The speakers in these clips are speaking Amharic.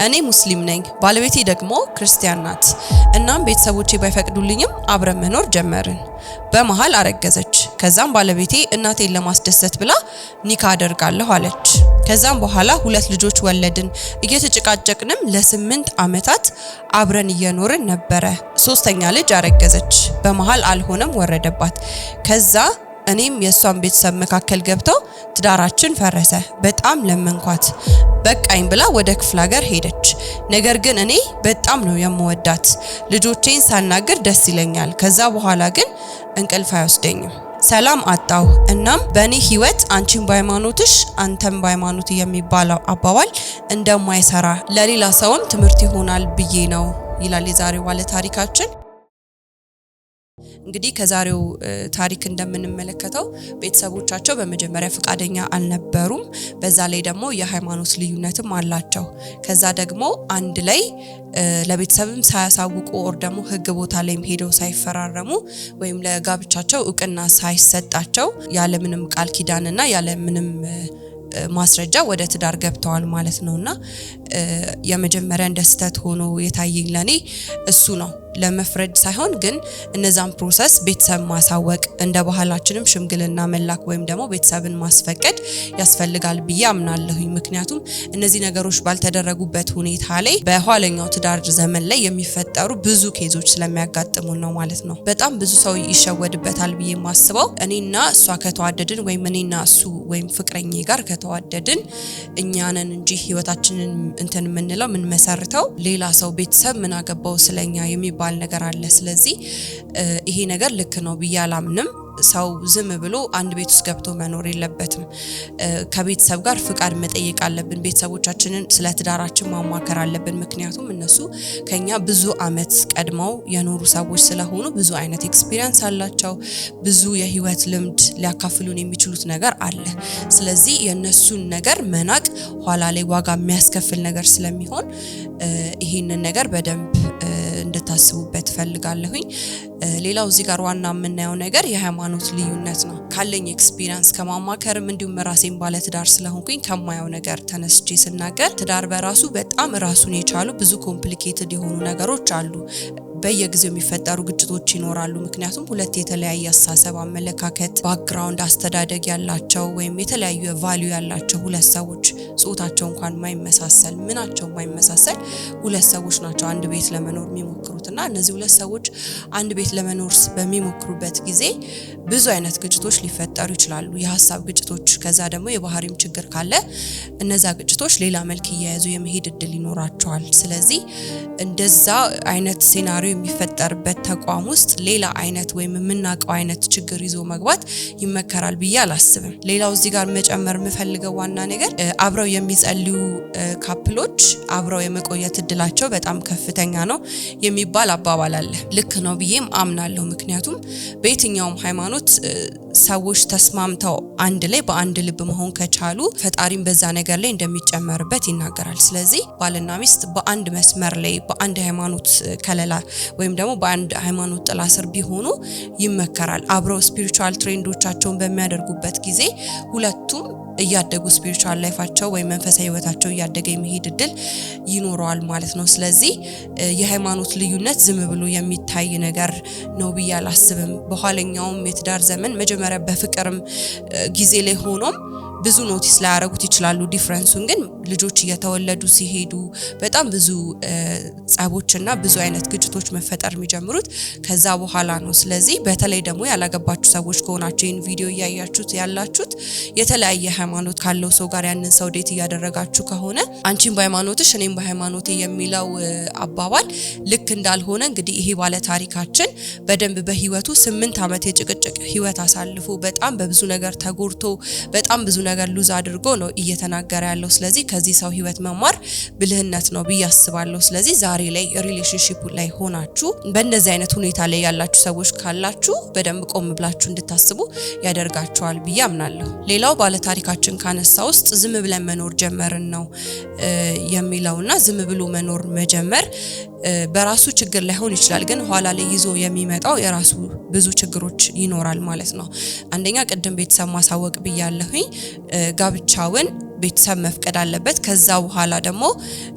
እኔ ሙስሊም ነኝ ባለቤቴ ደግሞ ክርስቲያን ናት እናም ቤተሰቦቼ ባይፈቅዱልኝም አብረን መኖር ጀመርን በመሃል አረገዘች ከዛም ባለቤቴ እናቴን ለማስደሰት ብላ ኒካ አደርጋለሁ አለች ከዛም በኋላ ሁለት ልጆች ወለድን እየተጨቃጨቅንም ለ8 አመታት አብረን እየኖርን ነበር ሶስተኛ ልጅ አረገዘች በመሃል አልሆነም ወረደባት ከዛ እኔም የሷን ቤተሰብ መካከል ገብተው ትዳራችን ፈረሰ በጣም ለመንኳት በቃኝ ብላ ወደ ክፍለ ሀገር ሄደች ነገር ግን እኔ በጣም ነው የምወዳት ልጆቼን ሳናገር ደስ ይለኛል ከዛ በኋላ ግን እንቅልፍ አይወስደኝም ሰላም አጣው እናም በእኔ ህይወት አንቺን በሃይማኖትሽ አንተም በሃይማኖት የሚባለው አባባል እንደማይሰራ ለሌላ ሰውም ትምህርት ይሆናል ብዬ ነው ይላል የዛሬው ባለ ታሪካችን እንግዲህ ከዛሬው ታሪክ እንደምንመለከተው ቤተሰቦቻቸው በመጀመሪያ ፍቃደኛ አልነበሩም በዛ ላይ ደግሞ የሃይማኖት ልዩነትም አላቸው ከዛ ደግሞ አንድ ላይ ለቤተሰብም ሳያሳውቁ ኦር ደግሞ ህግ ቦታ ላይም ሄደው ሳይፈራረሙ ወይም ለጋብቻቸው እውቅና ሳይሰጣቸው ያለ ምንም ቃል ኪዳንና ያለ ምንም ማስረጃ ወደ ትዳር ገብተዋል ማለት ነውና የመጀመሪያ እንደስተት ሆኖ የታየኝ ለኔ እሱ ነው ለመፍረድ ሳይሆን ግን እነዛን ፕሮሰስ ቤተሰብ ማሳወቅ እንደ ባህላችንም ሽምግልና መላክ ወይም ደግሞ ቤተሰብን ማስፈቀድ ያስፈልጋል ብዬ አምናለሁኝ ምክንያቱም እነዚህ ነገሮች ባልተደረጉበት ሁኔታ ላይ በኋለኛው ትዳር ዘመን ላይ የሚፈጠሩ ብዙ ኬዞች ስለሚያጋጥሙ ነው ማለት ነው በጣም ብዙ ሰው ይሸወድበታል ብዬ ማስበው እኔና እሷ ከተዋደድን ወይም እኔና እሱ ወይም ፍቅረኛዬ ጋር ከተዋደድን እኛንን እንጂ ህይወታችንን እንትን ምንለው ምን መሰርተው ሌላ ሰው ቤተሰብ ምን አገባው ስለኛ የሚባል ነገር አለ ስለዚህ ይሄ ነገር ልክ ነው ብዬ አላምንም ሰው ዝም ብሎ አንድ ቤት ውስጥ ገብቶ መኖር የለበትም ከቤተሰብ ጋር ፍቃድ መጠየቅ አለብን ቤተሰቦቻችንን ስለ ትዳራችን ማማከር አለብን ምክንያቱም እነሱ ከኛ ብዙ አመት ቀድመው የኖሩ ሰዎች ስለሆኑ ብዙ አይነት ኤክስፒሪየንስ አላቸው ብዙ የህይወት ልምድ ሊያካፍሉን የሚችሉት ነገር አለ ስለዚህ የነሱን ነገር መናቅ ኋላ ላይ ዋጋ የሚያስከፍል ነገር ስለሚሆን ይሄንን ነገር በደንብ እንድታስቡበት ፈልጋለሁኝ ሌላው እዚህ ጋር ዋና የምናየው ነገር የሃይማኖት ልዩነት ነው ካለኝ ኤክስፒሪየንስ ከማማከርም እንዲሁም ራሴን ባለ ትዳር ስለሆንኩኝ ከማየው ነገር ተነስቼ ስናገር ትዳር በራሱ በጣም ራሱን የቻሉ ብዙ ኮምፕሊኬትድ የሆኑ ነገሮች አሉ በየጊዜው የሚፈጠሩ ግጭቶች ይኖራሉ ምክንያቱም ሁለት የተለያየ አስተሳሰብ አመለካከት ባክግራውንድ አስተዳደግ ያላቸው ወይም የተለያዩ ቫልዩ ያላቸው ሁለት ሰዎች ጾታቸው እንኳን ማይመሳሰል ምናቸው ማይመሳሰል ሁለት ሰዎች ናቸው አንድ ቤት ለመኖር የሚሞክሩትና እነዚህ ሁለት ሰዎች አንድ ቤት ለመኖር በሚሞክሩበት ጊዜ ብዙ አይነት ግጭቶች ሊፈጠሩ ይችላሉ የሐሳብ ግጭቶች ከዛ ደግሞ የባህሪም ችግር ካለ እነዛ ግጭቶች ሌላ መልክ እየያዙ የመሄድ እድል ይኖራቸዋል ስለዚህ እንደዛ አይነት ሲናሪዮ የሚፈጠርበት ተቋም ውስጥ ሌላ አይነት ወይም የምናቀው አይነት ችግር ይዞ መግባት ይመከራል ብዬ አላስብም ሌላው እዚህ ጋር መጨመር የምፈልገው ዋና ነገር አብረው የሚጸልዩ ካፕሎች አብረው የመቆየት እድላቸው በጣም ከፍተኛ ነው የሚባል አባባል አለ ልክ ነው ብዬም አምናለሁ ምክንያቱም በየትኛውም ሃይማኖት ሰዎች ተስማምተው አንድ ላይ በአንድ ልብ መሆን ከቻሉ ፈጣሪም በዛ ነገር ላይ እንደሚጨመርበት ይናገራል ስለዚህ ባልና ሚስት በአንድ መስመር ላይ በአንድ ሃይማኖት ከለላ ወይም ደግሞ በአንድ ሃይማኖት ጥላ ስር ቢሆኑ ይመከራል አብረው ስፒሪቹዋል ትሬንዶቻቸውን በሚያደርጉበት ጊዜ ሁለቱም እያደጉ ስፒሪቹዋል ላይፋቸው ወይ መንፈሳዊ ህይወታቸው እያደገ የሚሄድ እድል ይኖራል ማለት ነው ስለዚህ የሃይማኖት ልዩነት ዝም ብሎ የሚታይ ነገር ነው ብዬ አላስብም በኋለኛውም የትዳር ዘመን መጀመሪያ በፍቅርም ጊዜ ላይ ሆኖም ብዙ ኖቲስ ላይ ያረጉት ይችላሉ ዲፈረንሱን ግን ልጆች እየተወለዱ ሲሄዱ በጣም ብዙ ጻቦችና ብዙ አይነት ግጭቶች መፈጠር የሚጀምሩት ከዛ በኋላ ነው ስለዚህ በተለይ ደግሞ ያላገባችሁ ሰዎች ከሆናችሁ ይሄን ቪዲዮ ያያችሁት ያላችሁት የተለያየ ሃይማኖት ካለው ሰው ጋር ያንን ሰው ዴት እያደረጋችሁ ከሆነ አንቺን በሃይማኖትሽ እኔም በሃይማኖቴ የሚለው አባባል ልክ እንዳልሆነ እንግዲህ ይሄ ባለ ታሪካችን በደንብ በህይወቱ 8 አመት የጭቅጭቅ ህይወት አሳልፎ በጣም በብዙ ነገር ተጎርቶ በጣም ብዙ ነገር ሉዝ አድርጎ ነው እየተናገረ ያለው ስለዚህ ከዚህ ሰው ህይወት መማር ብልህነት ነው ብዬ አስባለሁ ስለዚህ ዛሬ ላይ ሪሌሽንሺፕ ላይ ሆናችሁ በእንደዚህ አይነት ሁኔታ ላይ ያላችሁ ሰዎች ካላችሁ በደንብ ቆም ብላችሁ እንድታስቡ ያደርጋችኋል ብዬ አምናለሁ ሌላው ባለ ታሪካችን ካነሳ ውስጥ ዝም ብለን መኖር ጀመርን ነው የሚለውና ዝም ብሎ መኖር መጀመር በራሱ ችግር ላይሆን ይችላል ግን ኋላ ላይ ይዞ የሚመጣው የራሱ ብዙ ችግሮች ይኖራል ማለት ነው አንደኛ ቅድም ቤተሰብ ማሳወቅ ብያለሁኝ ጋብቻውን ቤተሰብ መፍቀድ አለበት። ከዛ በኋላ ደግሞ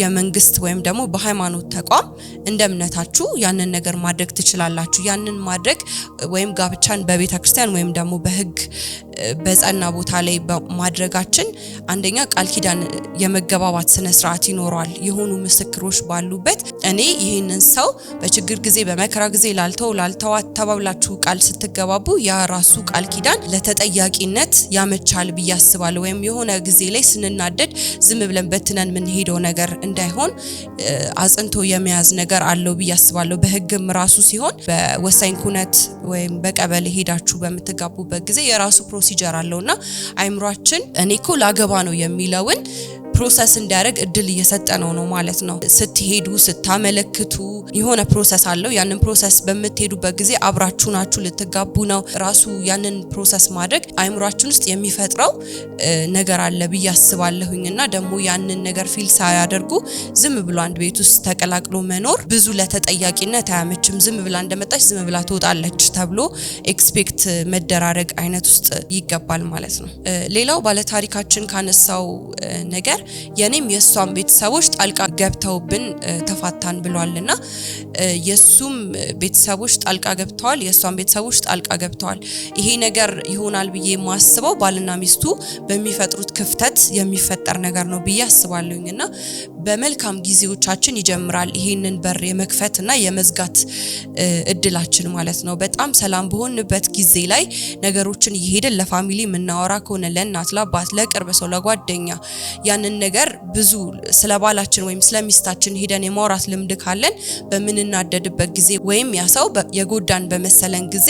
የመንግስት ወይም ደግሞ በሃይማኖት ተቋም እንደ እምነታችሁ ያንን ነገር ማድረግ ትችላላችሁ። ያንን ማድረግ ወይም ጋብቻን በቤተክርስቲያን ወይም ደግሞ በህግ በጸና ቦታ ላይ ማድረጋችን አንደኛ ቃል ኪዳን የመገባባት ስነ ስርዓት ይኖራል። የሆኑ ምስክሮች ባሉበት እኔ ይሄንን ሰው በችግር ጊዜ በመከራ ጊዜ ላልተዋት ተባብላችሁ ቃል ስትገባቡ ያ ራሱ ቃል ኪዳን ለተጠያቂነት ያመቻል ብዬ አስባለሁ። ወይም የሆነ ጊዜ ላይ ስንናደድ ዝም ብለን በትነን ምን ሄደው ነገር እንዳይሆን አጽንቶ የሚያዝ ነገር አለው ብዬ አስባለሁ። በህግም ራሱ ሲሆን በወሳኝ ኩነት ወይም በቀበሌ ሄዳችሁ በምትጋቡበት ጊዜ የራሱ ፕሮሲጀር አለውና አይምሯችን እኔኮ ላገባ ነው የሚለውን ፕሮሰስ እንዲያደርግ እድል እየሰጠነው ነው ማለት ነው። ስትሄዱ ስታመለክቱ የሆነ ፕሮሰስ አለው። ያንን ፕሮሰስ በምትሄዱበት ጊዜ አብራችሁ ናችሁ ልትጋቡ ነው። ራሱ ያንን ፕሮሰስ ማድረግ አይምሯችን ውስጥ የሚፈጥረው ነገር አለ ብዬ አስባለሁኝና ደግሞ ያንን ነገር ፊል ሳያደርጉ ዝም ብሎ አንድ ቤት ውስጥ ተቀላቅሎ መኖር ብዙ ለተጠያቂነት አያመችም። ዝም ብላ እንደመጣች ዝም ብላ ትወጣለች ተብሎ ኤክስፔክት መደራረግ አይነት ውስጥ ይገባል ማለት ነው። ሌላው ባለታሪካችን ካነሳው ነገር የኔም የሷም ቤተሰቦች ጣልቃ ገብተውብን ተፋታን ብሏልና የሱም ቤተሰቦች ጣልቃ ገብተዋል፣ የሷም ቤተሰቦች ጣልቃ ገብተዋል። ይሄ ነገር ይሆናል ብዬ ማስበው ባልና ሚስቱ በሚፈጥሩት ክፍተት የሚፈጠር ነገር ነው ብዬ አስባለሁኝና በመልካም ጊዜዎቻችን ይጀምራል ይሄንን በር የመክፈትና የመዝጋት እድላችን ማለት ነው። በጣም ሰላም በሆንበት ጊዜ ላይ ነገሮችን እየሄደን ለፋሚሊ ምናወራ ከሆነ ለእናት፣ ለአባት፣ ለቅርብ ሰው፣ ለጓደኛ ያንን ነገር ብዙ ስለባላችን ወይም ስለሚስታችን ሄደን የማውራት ልምድ ካለን በምንናደድበት ጊዜ ወይም ያ ሰው የጎዳን በመሰለን ጊዜ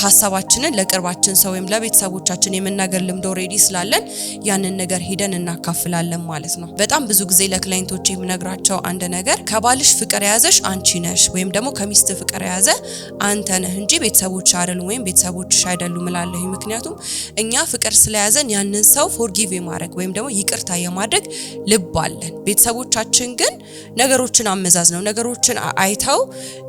ሐሳባችንን ለቅርባችን ሰው ወይም ለቤተሰቦቻችን የመናገር ልምድ ኦሬዲ ስላለን ያንን ነገር ሄደን እናካፍላለን ማለት ነው። በጣም ብዙ ጊዜ ለክላይንቶቼ የምነግራቸው አንድ ነገር ከባልሽ ፍቅር የያዘሽ አንቺ ነሽ ወይም ደግሞ ከሚስት ፍቅር የያዘ አንተ ነህ እንጂ ቤተሰቦች አይደሉም ወይም ቤተሰቦችሽ አይደሉም እላለሁ። ምክንያቱም እኛ ፍቅር ስለያዘን ያንን ሰው ፎርጊቭ የማድረግ ወይም ደግሞ ይቅርታ የማድረግ ልብ አለን። ቤተሰቦቻችን ግን ነገሮችን አመዛዝነው ነገሮችን አይተው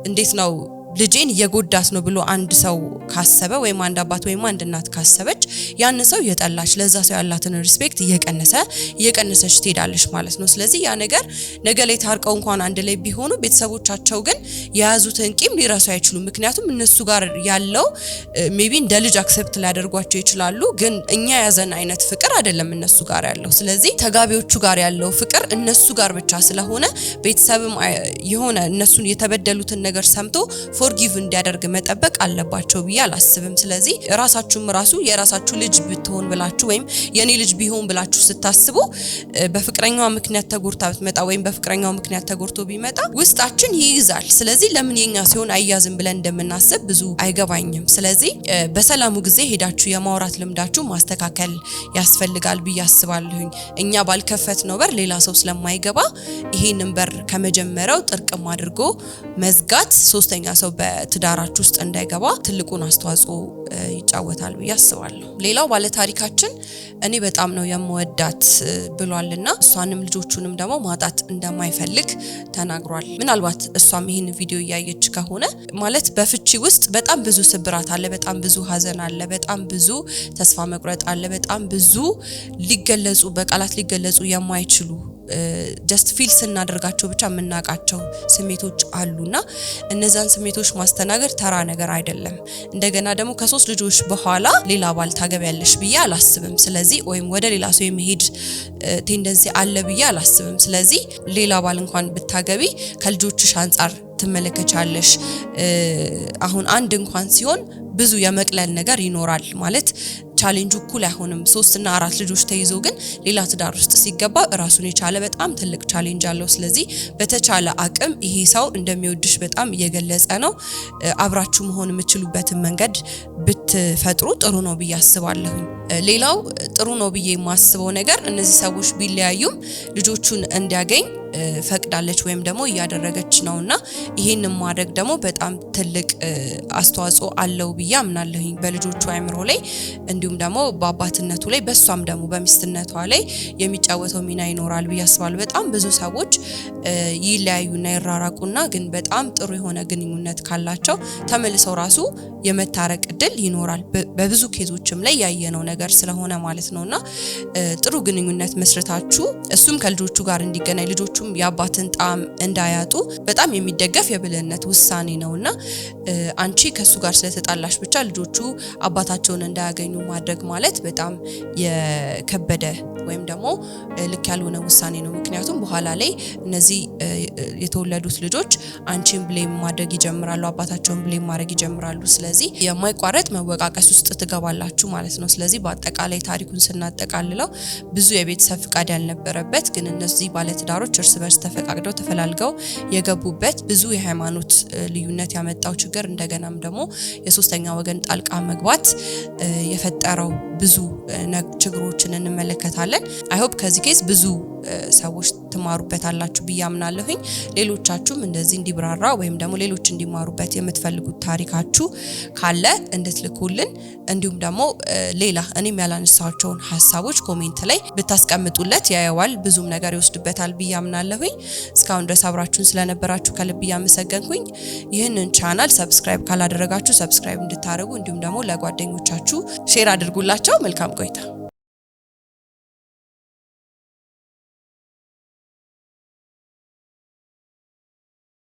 እንዴት ነው ልጄን እየጎዳት ነው ብሎ አንድ ሰው ካሰበ ወይም አንድ አባት ወይም አንድ እናት ካሰበች ያን ሰው የጠላች ለዛ ሰው ያላትን ሪስፔክት እየቀነሰች ትሄዳለች ማለት ነው። ስለዚህ ያ ነገር ነገ ላይ ታርቀው እንኳን አንድ ላይ ቢሆኑ ቤተሰቦቻቸው ግን የያዙትን ቂም ሊረሱ አይችሉም። ምክንያቱም እነሱ ጋር ያለው ሜቢ እንደ ልጅ አክሰፕት ሊያደርጓቸው ይችላሉ፣ ግን እኛ ያዘን አይነት ፍቅር አይደለም እነሱ ጋር ያለው። ስለዚህ ተጋቢዎቹ ጋር ያለው ፍቅር እነሱ ጋር ብቻ ስለሆነ ቤተሰብም የሆነ እነሱን የተበደሉትን ነገር ሰምቶ ፎርጊቭ እንዲያደርግ መጠበቅ አለባቸው ብዬ አላስብም። ስለዚህ ራሳችሁም ራሱ የራሳችሁ ልጅ ብትሆን ብላችሁ ወይም የኔ ልጅ ቢሆን ብላችሁ ስታስቡ በፍቅረኛው ምክንያት ተጎርታ ብትመጣ ወይም በፍቅረኛው ምክንያት ተጎርቶ ቢመጣ ውስጣችን ይይዛል። ስለዚህ ለምን የኛ ሲሆን አይያዝም ብለን እንደምናስብ ብዙ አይገባኝም። ስለዚህ በሰላሙ ጊዜ ሄዳችሁ የማውራት ልምዳችሁ ማስተካከል ያስፈልጋል ብዬ አስባለሁኝ። እኛ ባልከፈት ነው በር ሌላ ሰው ስለማይገባ ይሄንን በር ከመጀመሪያው ጥርቅም አድርጎ መዝጋት ሶስተኛ ሰው በትዳራችሁ ውስጥ እንዳይገባ ትልቁን አስተዋጽኦ ይጫወታል ብዬ አስባለሁ። ሌላው ባለታሪካችን እኔ በጣም ነው የምወዳት ብሏልና እሷንም ልጆቹንም ደግሞ ማጣት እንደማይፈልግ ተናግሯል። ምናልባት እሷም ይሄን ቪዲዮ እያየች ከሆነ ማለት በፍቺ ውስጥ በጣም ብዙ ስብራት አለ፣ በጣም ብዙ ሀዘን አለ፣ በጣም ብዙ ተስፋ መቁረጥ አለ፣ በጣም ብዙ በቃላት ሊገለጹ የማይችሉ ጀስት ፊል ስናደርጋቸው ብቻ የምናውቃቸው ስሜቶች አሉና እነዛን ስሜቶች ማስተናገድ ተራ ነገር አይደለም። እንደገና ደግሞ ከ3 ልጆች በኋላ ሌላ ባል ታገቢያለሽ ብዬ አላስብም። ስለዚህ ወይም ወደ ሌላ ሰው የመሄድ ቴንደንሲ አለ ብዬ አላስብም። ስለዚህ ሌላ ባል እንኳን ብታገቢ ከልጆችሽ አንፃር ትመለከቻለሽ። አሁን አንድ እንኳን ሲሆን ብዙ የመቅለል ነገር ይኖራል ማለት ቻሌንጁ እኩል አይሆንም። 3 እና 4 ልጆች ተይዞ ግን ሌላ ትዳር ውስጥ ሲገባ ራሱን የቻለ በጣም ትልቅ ቻሌንጅ አለው። ስለዚህ በተቻለ አቅም ይሄ ሰው እንደሚወድሽ በጣም እየገለጸ ነው። አብራችሁ መሆን የምትችሉበትን መንገድ ብትፈጥሩ ጥሩ ነው ብዬ አስባለሁ። ሌላው ጥሩ ነው ብዬ የማስበው ነገር እነዚህ ሰዎች ቢለያዩም ልጆቹን እንዲያገኝ ፈቅዳለች ወይም ደግሞ እያደረገች ነውና ይሄንን ማድረግ ደግሞ በጣም ትልቅ አስተዋጽኦ አለው ብዬ አምናለሁ በልጆቹ አይምሮ ላይ እንዲሁም ደግሞ በአባትነቱ ላይ በሷም ደግሞ በሚስትነቷ ላይ የሚጫወተው ሚና ይኖራል ብዬ አስባለሁ። በጣም ብዙ ሰዎች ይለያዩና ይራራቁና ግን በጣም ጥሩ የሆነ ግንኙነት ካላቸው ተመልሰው ራሱ የመታረቅ እድል ይኖራል። በብዙ ኬዞችም ላይ ያየነው ነገር ስለሆነ ማለት ነውና ጥሩ ግንኙነት መስርታችሁ እሱም ከልጆቹ ጋር እንዲገናኝ ልጆቹም የአባትን ጣም እንዳያጡ በጣም የሚደገፍ የብልህነት ውሳኔ ነውና አንቺ ከሱ ጋር ስለተጣላሽ ብቻ ልጆቹ አባታቸውን እንዳያገኙ ማድረግ ማለት በጣም የከበደ ወይም ደግሞ ልክ ያልሆነ ውሳኔ ነው። ምክንያቱም በኋላ ላይ እነዚህ የተወለዱት ልጆች አንቺን ብሌም ማድረግ ይጀምራሉ፣ አባታቸውን ብሌም ማድረግ ይጀምራሉ። ስለዚህ የማይቋረጥ መወቃቀስ ውስጥ ትገባላችሁ ማለት ነው። ስለዚህ በአጠቃላይ ታሪኩን ስናጠቃልለው ብዙ የቤተሰብ ፍቃድ ያልነበረበት ግን እነዚህ ባለትዳሮች እርስ በርስ ተፈቃቅደው ተፈላልገው የገቡበት ብዙ የሃይማኖት ልዩነት ያመጣው ችግር እንደገናም ደግሞ የሶስተኛ ወገን ጣልቃ መግባት የፈጠረው ብዙ ችግሮችን እንመለከታለን። አይ ሆፕ ከዚህ ኬስ ብዙ ሰዎች ትማሩበታላችሁ ብዬ አምናለሁኝ። ሌሎቻችሁም እንደዚህ እንዲብራራ ወይም ደግሞ ሌሎች እንዲማሩበት የምትፈልጉት ታሪካችሁ ካለ እንድትልኩልን እንዲሁም ደግሞ ሌላ እኔም ያላነሳቸውን ሐሳቦች ኮሜንት ላይ ብታስቀምጡለት ያየዋል፣ ብዙም ነገር ይወስድበታል ብዬ አምናለሁኝ። እስካሁን ድረስ አብራችሁን ስለነበራችሁ ከልብ እያመሰገንኩኝ ይህንን ቻናል ሰብስክራይብ ካላደረጋችሁ ሰብስክራይብ እንድታደርጉ እንዲሁም ደግሞ ለጓደኞቻችሁ ሼር አድርጉላቸው። መልካም ቆይታ